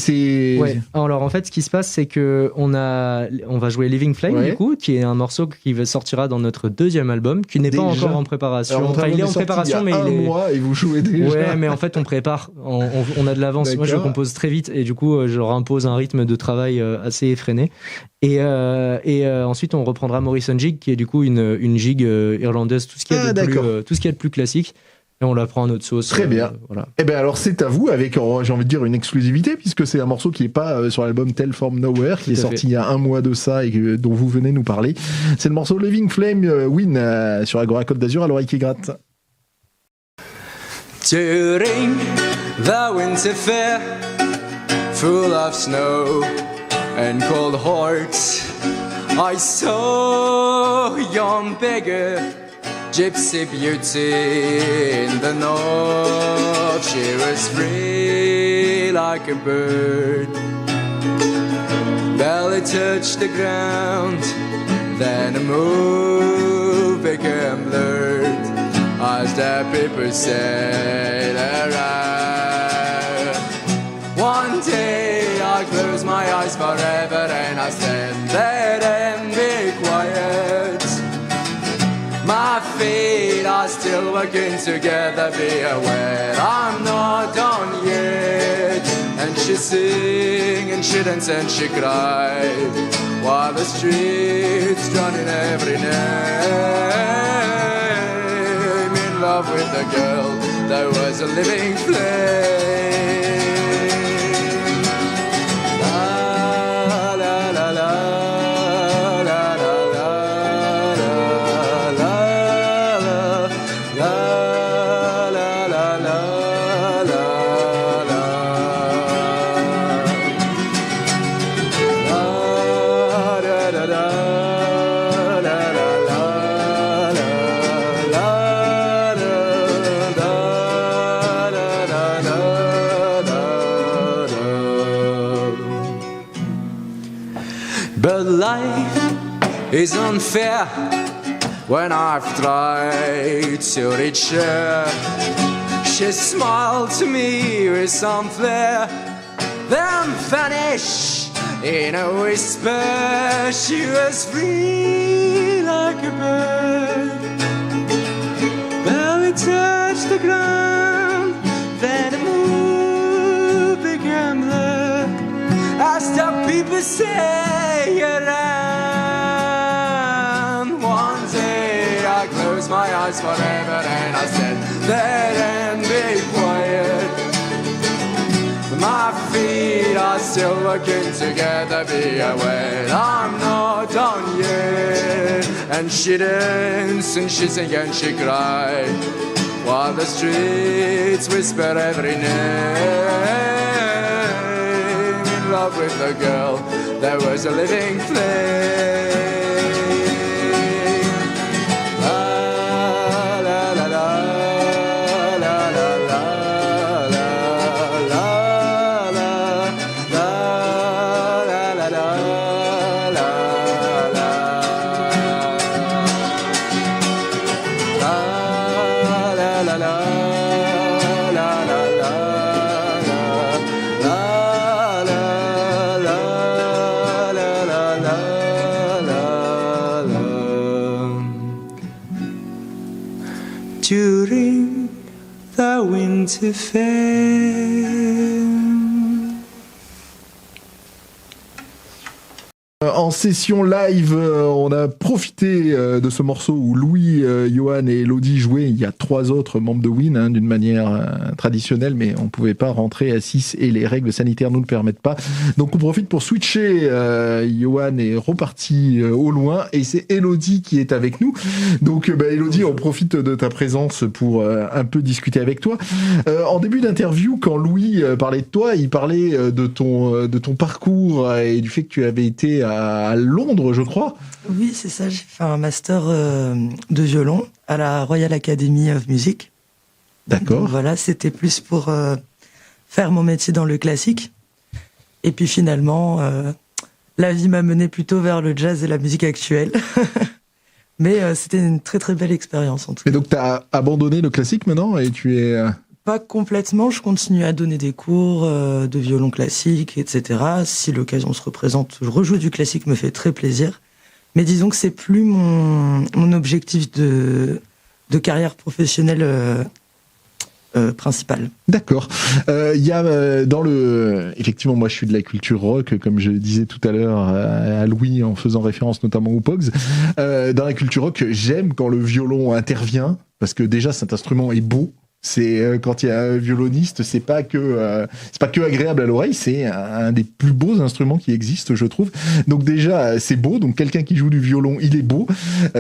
ouais. Alors en fait, ce qui se passe, c'est que on va jouer Living Flame du coup, qui est un morceau qui sortira dans notre deuxième album, qui n'est pas encore en préparation. Alors, enfin, il est en préparation, mais il est mois et vous jouez déjà. Ouais, mais en fait, on prépare, on a de l'avance. D'accord. Moi, je compose très vite et du coup, je leur impose un rythme de travail assez effréné. Et ensuite, on reprendra Morrison Jig, qui est du coup une jig irlandaise, tout ce qu'il y a de plus classique. Et on la prend à notre sauce. Très bien. Voilà. Et ben alors c'est à vous avec, j'ai envie de dire, une exclusivité, puisque c'est un morceau qui est pas sur l'album Tell From Nowhere, qui est sorti il y a un mois de ça et dont vous venez nous parler. C'est le morceau Living Flame Win sur Agora Côte d'Azur à l'oreille qui gratte. During the winter fair, full of snow and cold hearts, I saw young beggar, gypsy beauty in the north. She was free like a bird, belly touched the ground, then a move became blurred as the people sailed around. One day I closed my eyes forever and I stand there and be quiet. My feet are still working together, be aware I'm not done yet. And she sing and she dance and she cried while the streets running every name. In love with the girl, there was a living flame. La la la la. But life is unfair when I've tried to reach her. She smiled to me with some flair, then vanished in a whisper. She was free like a bird. But we touched the ground, then the moon became blurred. As the people say around. One day I closed my eyes forever and I said, let them be quiet. My feet are still working together, be aware I'm not done yet. And she danced and she sang and she cried, while the streets whisper every name. In love with the girl, there was a living flame. During the winter fair. En session live, on a profité de ce morceau où Louis, Johan et Elodie jouaient. Il y a 3 autres membres de Win d'une manière traditionnelle, mais on pouvait pas rentrer à 6 et les règles sanitaires nous le permettent pas. Donc on profite pour switcher. Johan est reparti au loin et c'est Elodie qui est avec nous. Donc Elodie, on profite de ta présence pour un peu discuter avec toi. En début d'interview, quand Louis parlait de toi, il parlait de ton parcours et du fait que tu avais été à Londres, je crois. Oui, c'est ça. J'ai fait un master de violon à la Royal Academy of Music. D'accord. Donc, voilà, c'était plus pour faire mon métier dans le classique. Et puis finalement, la vie m'a mené plutôt vers le jazz et la musique actuelle. Mais c'était une très très belle expérience en tout cas. Et donc tu as abandonné le classique maintenant et tu es... Pas complètement, je continue à donner des cours de violon classique, etc. Si l'occasion se représente, je rejoue du classique, me fait très plaisir. Mais disons que c'est plus mon objectif de carrière professionnelle principal. D'accord. Il y a dans effectivement, moi je suis de la culture rock, comme je disais tout à l'heure à Louis en faisant référence notamment aux Pogs. Dans la culture rock, j'aime quand le violon intervient parce que déjà cet instrument est beau. C'est quand il y a un violoniste, c'est pas que agréable à l'oreille, c'est un des plus beaux instruments qui existent, je trouve. Donc déjà c'est beau, donc quelqu'un qui joue du violon, il est beau.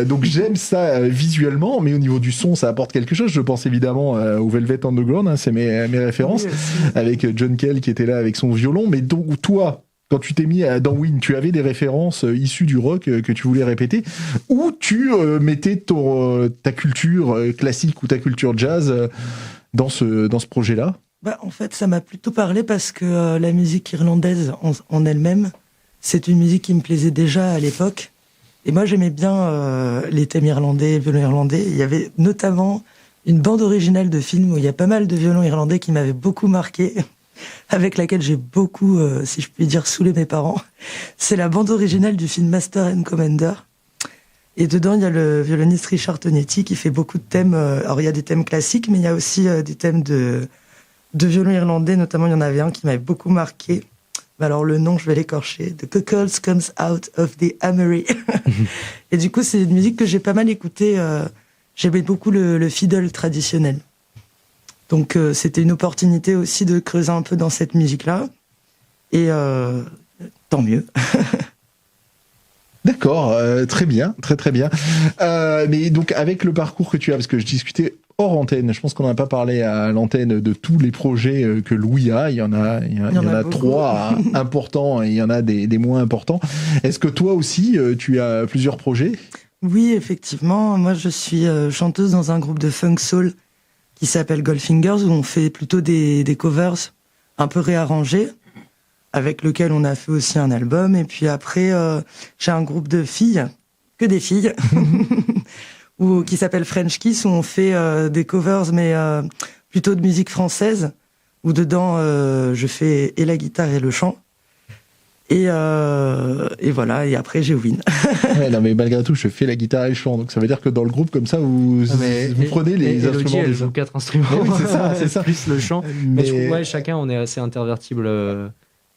Donc j'aime ça visuellement, mais au niveau du son, ça apporte quelque chose. Je pense évidemment au Velvet Underground, c'est mes références, avec John Cale qui était là avec son violon. Mais donc toi, quand tu t'es mis dans Win, tu avais des références issues du rock que tu voulais répéter, ou tu mettais ta culture classique ou ta culture jazz dans ce projet-là? En fait, ça m'a plutôt parlé parce que la musique irlandaise en elle-même, c'est une musique qui me plaisait déjà à l'époque. Et moi, j'aimais bien les thèmes irlandais, le violon irlandais. Il y avait notamment une bande originale de film où il y a pas mal de violons irlandais qui m'avaient beaucoup marqué, avec laquelle j'ai beaucoup, si je puis dire, saoulé mes parents. C'est la bande originale du film Master and Commander. Et dedans, il y a le violoniste Richard Tonetti qui fait beaucoup de thèmes. Alors, il y a des thèmes classiques, mais il y a aussi des thèmes de violon irlandais. Notamment, il y en avait un qui m'avait beaucoup marqué. Alors, le nom, je vais l'écorcher. The Cuckold Comes Out of the Armory. Et du coup, c'est une musique que j'ai pas mal écoutée. J'aimais beaucoup le fiddle traditionnel. Donc c'était une opportunité aussi de creuser un peu dans cette musique-là. Et tant mieux. D'accord, très bien, très très bien. Mais donc avec le parcours que tu as, parce que je discutais hors antenne, je pense qu'on n'a pas parlé à l'antenne de tous les projets que Louis a. Il y en a 3 importants et il y en a des moins importants. Est-ce que toi aussi, tu as plusieurs projets? Oui, effectivement. Moi, je suis chanteuse dans un groupe de funk soul qui s'appelle Goldfingers, où on fait plutôt des covers un peu réarrangés. avec lequel on a fait aussi un album. Et puis après, j'ai un groupe de filles, que des filles, qui s'appelle French Kiss, où on fait des covers, mais plutôt de musique française, où dedans, je fais et la guitare et le chant. Et voilà, et après j'ai Win. Ouais, non, mais malgré tout, je fais la guitare et le chant, donc ça veut dire que dans le groupe, comme ça, vous prenez les instruments. Elle joue 4 instruments. Oui, c'est ça. Plus le chant. Mais je trouve, ouais, chacun, on est assez intervertible.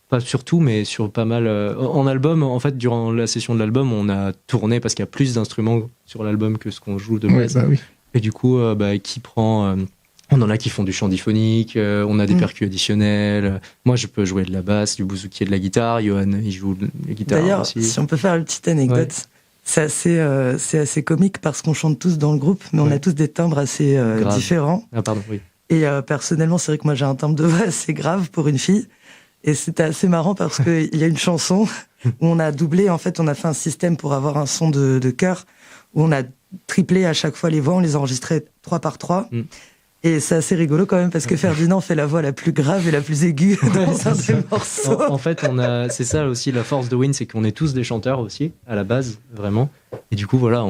Pas sur tout, mais sur pas mal. En album, en fait, durant la session de l'album, on a tourné parce qu'il y a plus d'instruments sur l'album que ce qu'on joue de base. Ouais, bah oui. Et du coup, qui prend. On en a qui font du chant diphonique, on a des percus additionnels. Moi, je peux jouer de la basse, du bouzouki et de la guitare. Johan, il joue de la guitare D'ailleurs, aussi. si on peut faire une petite anecdote, c'est assez comique parce qu'on chante tous dans le groupe, mais on a tous des timbres assez différents. Ah, pardon, oui. Et personnellement, c'est vrai que moi, j'ai un timbre de voix assez grave pour une fille. Et c'était assez marrant parce qu'il y a une chanson où on a doublé, en fait, on a fait un système pour avoir un son de chœur, où on a triplé à chaque fois les voix, on les enregistrait 3 par 3. Et c'est assez rigolo quand même parce que Ferdinand fait la voix la plus grave et la plus aiguë dans un des morceaux. En fait, c'est ça aussi la force de Win, c'est qu'on est tous des chanteurs aussi, à la base, vraiment. Et du coup, voilà,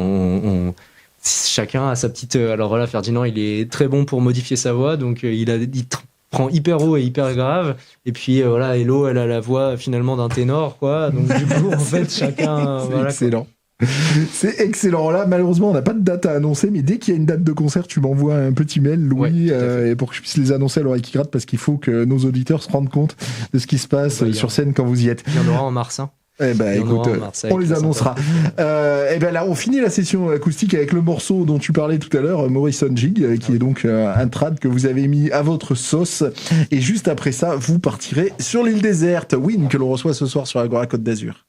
chacun a sa petite... Alors voilà, Ferdinand, il est très bon pour modifier sa voix, donc il prend hyper haut et hyper grave. Et puis voilà, Hello, elle a la voix finalement d'un ténor, quoi. Donc du coup, en fait, chacun... C'est voilà, excellent. C'est excellent. Là, malheureusement, on n'a pas de date à annoncer, mais dès qu'il y a une date de concert, tu m'envoies un petit mail, Louis, et pour que je puisse les annoncer à l'oreille qui gratte, parce qu'il faut que nos auditeurs se rendent compte de ce qui se passe sur scène quand vous y êtes. Il y en aura en mars, hein. Eh ben, écoute, on les annoncera. Et ben là, on finit la session acoustique avec le morceau dont tu parlais tout à l'heure, Morrison Jig, qui est donc un trad que vous avez mis à votre sauce. Et juste après ça, vous partirez sur l'île déserte, Win, que l'on reçoit ce soir sur Agora Côte d'Azur.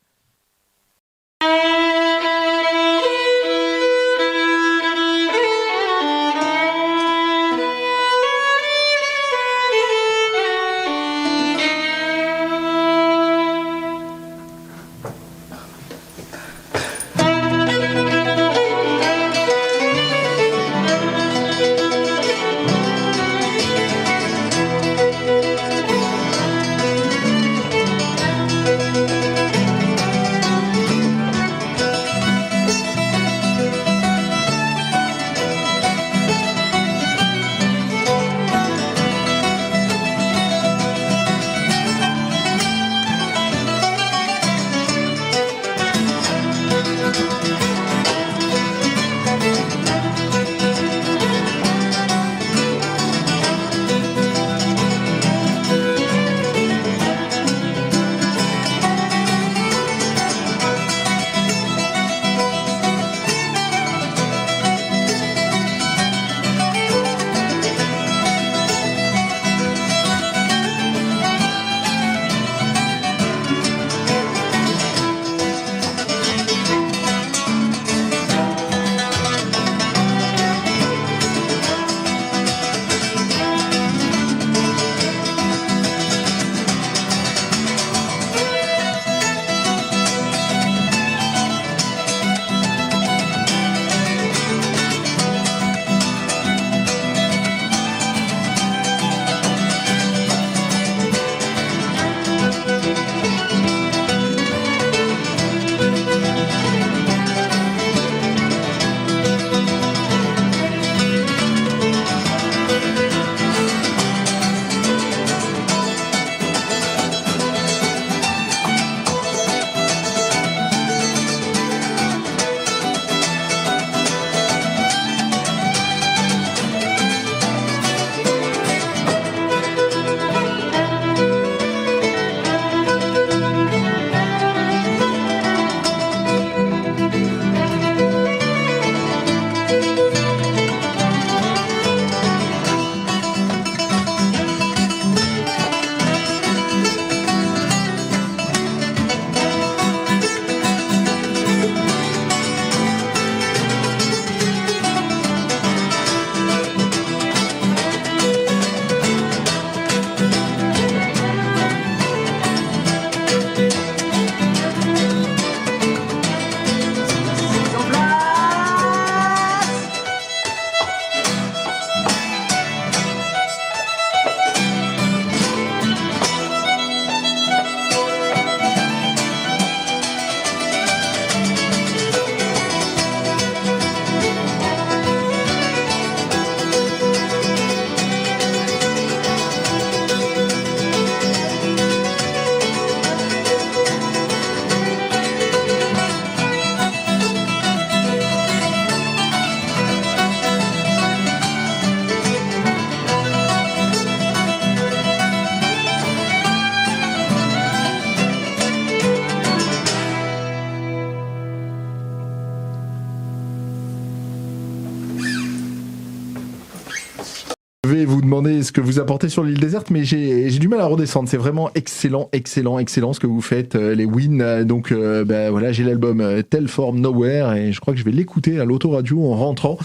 vais vous demander ce que vous apportez sur l'île déserte, mais j'ai du mal à redescendre. C'est vraiment excellent ce que vous faites, les Win. Donc voilà, j'ai l'album Tell From Nowhere et je crois que je vais l'écouter à l'autoradio en rentrant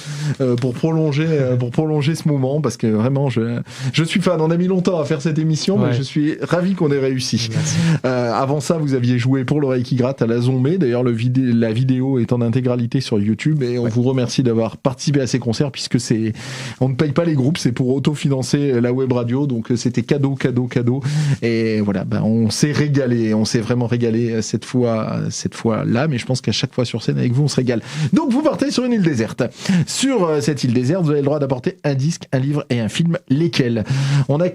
pour prolonger ce moment, parce que vraiment je suis fan. On a mis longtemps à faire cette émission, mais je suis ravi qu'on ait réussi. Avant ça, vous aviez joué pour l'oreille qui gratte à la Zombie. D'ailleurs, la vidéo est en intégralité sur YouTube et on vous remercie d'avoir participé à ces concerts, puisque on ne paye pas les groupes, c'est pour autofinancer la web radio, donc c'était cadeau. Et voilà, on s'est régalé, on s'est vraiment régalé cette fois là, mais je pense qu'à chaque fois sur scène avec vous, on se régale. Donc vous partez sur une île déserte. Sur cette île déserte, vous avez le droit d'apporter un disque, un livre et un film. Lesquels ? On va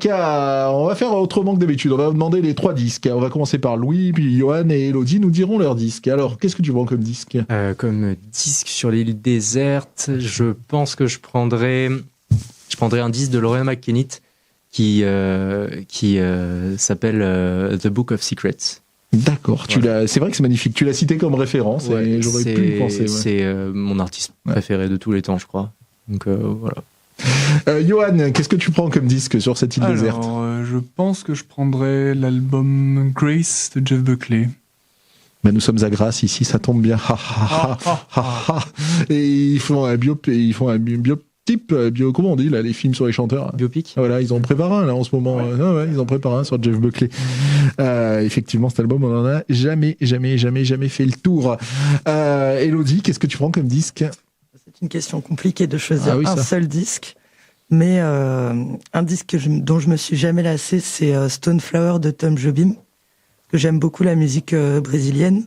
faire autrement que d'habitude. On va vous demander les 3 disques. On va commencer par Louis, puis Johan et Elodie nous diront leurs disques. Alors, qu'est-ce que tu prends comme disque ? Comme disque sur l'île déserte, je pense que je prendrais un disque de Lauren McKennitt qui s'appelle The Book of Secrets. D'accord, c'est vrai que c'est magnifique. Tu l'as cité comme référence et j'aurais pu y penser. Ouais. C'est mon artiste préféré de tous les temps, je crois. Donc voilà. Johan, qu'est-ce que tu prends comme disque sur cette île déserte ? Je pense que je prendrais l'album Grace de Jeff Buckley. Ben, nous sommes à Grasse ici, ça tombe bien. Et ils font un biotype, comment on dit là, les films sur les chanteurs. Biopic. Voilà, ils en préparent un là en ce moment. Ouais. Ils en préparent un sur Jeff Buckley. Effectivement, cet album, on en a jamais fait le tour. Elodie, qu'est-ce que tu prends comme disque ? C'est une question compliquée de choisir un seul disque. Mais un disque dont je me suis jamais lassé, c'est Stone Flower de Tom Jobim, que j'aime beaucoup la musique brésilienne,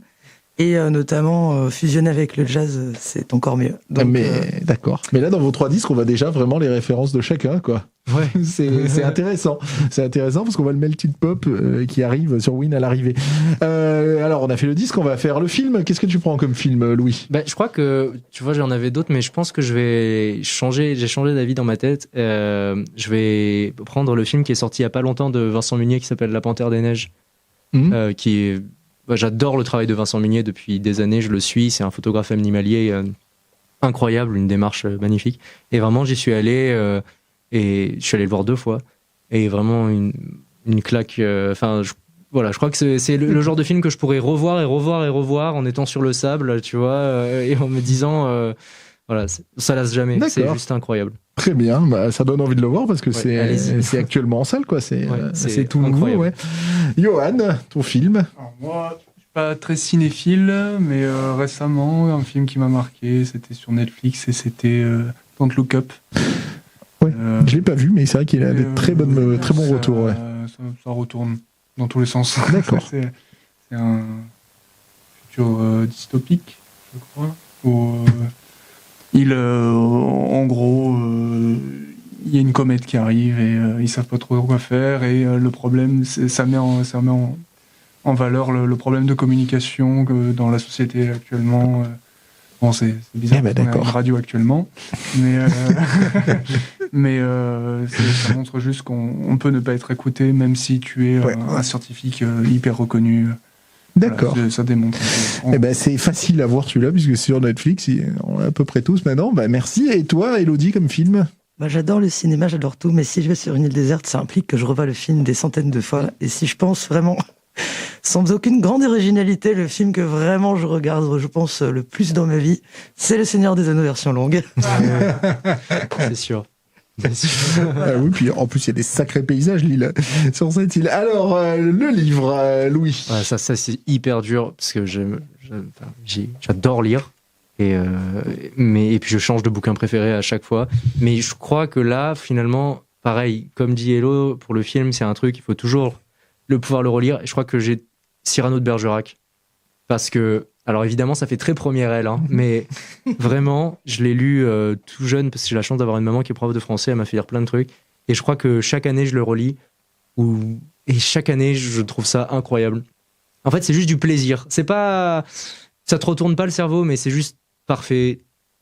et notamment fusionner avec le jazz, c'est encore mieux. Donc, d'accord. Mais là, dans vos 3 disques, on va déjà vraiment les références de chacun, quoi. Ouais. C'est intéressant. C'est intéressant parce qu'on voit le melting pop qui arrive sur Win à l'arrivée. Alors, on a fait le disque, on va faire le film. Qu'est-ce que tu prends comme film, Louis ? Je crois que, tu vois, j'en avais d'autres, mais je pense que je vais changer. J'ai changé d'avis dans ma tête. Je vais prendre le film qui est sorti il y a pas longtemps de Vincent Munier, qui s'appelle La Panthère des Neiges. J'adore le travail de Vincent Munier depuis des années, je le suis, c'est un photographe animalier incroyable, une démarche magnifique, et vraiment j'y suis allé et je suis allé le voir 2 fois et vraiment une claque, je crois que c'est le genre de film que je pourrais revoir en étant sur le sable, tu vois, et en me disant ça lasse jamais. D'accord. C'est juste incroyable. Très bien, ça donne envie de le voir parce que c'est actuellement en salle, quoi. C'est tout nouveau. Ouais. Johan, ton film ? Alors moi, je suis pas très cinéphile, mais récemment, un film qui m'a marqué, c'était sur Netflix et c'était Don't Look Up. Ouais, je l'ai pas vu, mais c'est vrai qu'il a des très bons retours. Ouais. Ça retourne dans tous les sens. D'accord. c'est un futur dystopique, je crois, où en gros, il y a une comète qui arrive et ils savent pas trop quoi faire, et le problème, ça met en valeur le problème de communication que dans la société actuellement. Bon, c'est bizarre, parce qu'on est à la radio actuellement, mais ça montre juste qu'on peut ne pas être écouté, même si tu es un scientifique hyper reconnu. D'accord. Voilà, ça démontre. C'est facile à voir celui-là, puisque c'est sur Netflix, on l'a à peu près tous maintenant. Merci. Et toi, Elodie, comme film ? J'adore le cinéma, j'adore tout, mais si je vais sur une île déserte, ça implique que je revoie le film des centaines de fois. Et si je pense vraiment, sans aucune grande originalité, le film que vraiment je regarde, je pense, le plus dans ma vie, c'est Le Seigneur des Anneaux version longue. C'est sûr. Oui, puis en plus il y a des sacrés paysages sur cette île. Alors le livre, Louis. Ça c'est hyper dur parce que j'adore lire et puis je change de bouquin préféré à chaque fois. Mais je crois que là finalement, pareil, comme dit Hello pour le film, c'est un truc, il faut toujours pouvoir le relire. Et je crois que j'ai Cyrano de Bergerac parce que, alors évidemment ça fait très première aile, mais vraiment je l'ai lu tout jeune parce que j'ai la chance d'avoir une maman qui est prof de français, elle m'a fait lire plein de trucs et je crois que chaque année je le relis et chaque année je trouve ça incroyable. En fait c'est juste du plaisir, ça te retourne pas le cerveau, mais c'est juste parfait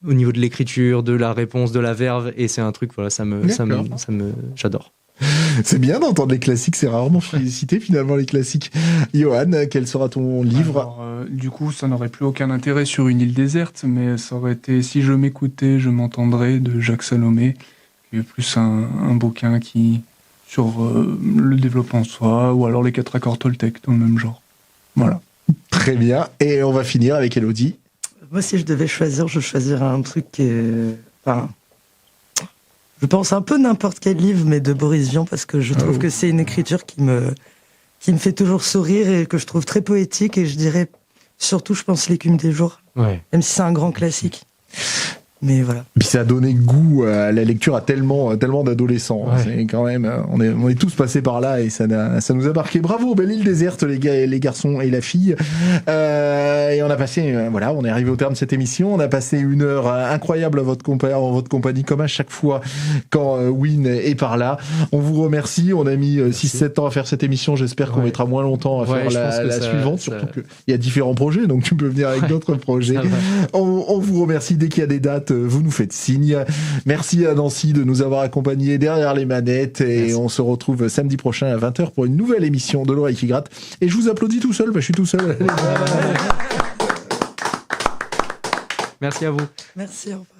au niveau de l'écriture, de la réponse, de la verve, et c'est un truc, j'adore. C'est bien d'entendre les classiques, c'est rarement cité finalement les classiques. Johan, quel sera ton livre ? Alors, du coup, ça n'aurait plus aucun intérêt sur une île déserte, mais ça aurait été Si je m'écoutais, je m'entendrais de Jacques Salomé, qui est plus un bouquin sur le développement de soi, ou alors les 4 accords Toltec dans le même genre. Voilà. Très bien. Et on va finir avec Elodie. Moi, si je devais choisir, je choisirais un truc qui est... Enfin, je pense un peu n'importe quel livre, mais de Boris Vian, parce que je trouve que c'est une écriture qui me fait toujours sourire et que je trouve très poétique. Et je dirais, surtout, je pense, L'écume des jours. Ouais. Même si c'est un grand classique. Mais voilà. Puis ça a donné goût à la lecture à tellement d'adolescents. Ouais. C'est quand même, on est tous passés par là et ça nous a marqué. Bravo, belle île déserte, les garçons et la fille. Et on a passé, on est arrivé au terme de cette émission. On a passé une heure incroyable en votre compagnie, comme à chaque fois quand Win est par là. On vous remercie. On a mis 6-7 ans à faire cette émission. J'espère qu'on mettra moins longtemps à faire la suivante. Surtout qu'il y a différents projets, donc tu peux venir avec d'autres projets. On vous remercie. Dès qu'il y a des dates, vous nous faites signe. Merci à Nancy de nous avoir accompagnés derrière les manettes et on se retrouve samedi prochain à 20h pour une nouvelle émission de l'oreille qui gratte. Et je vous applaudis tout seul, je suis tout seul. Merci à vous. Merci, au revoir.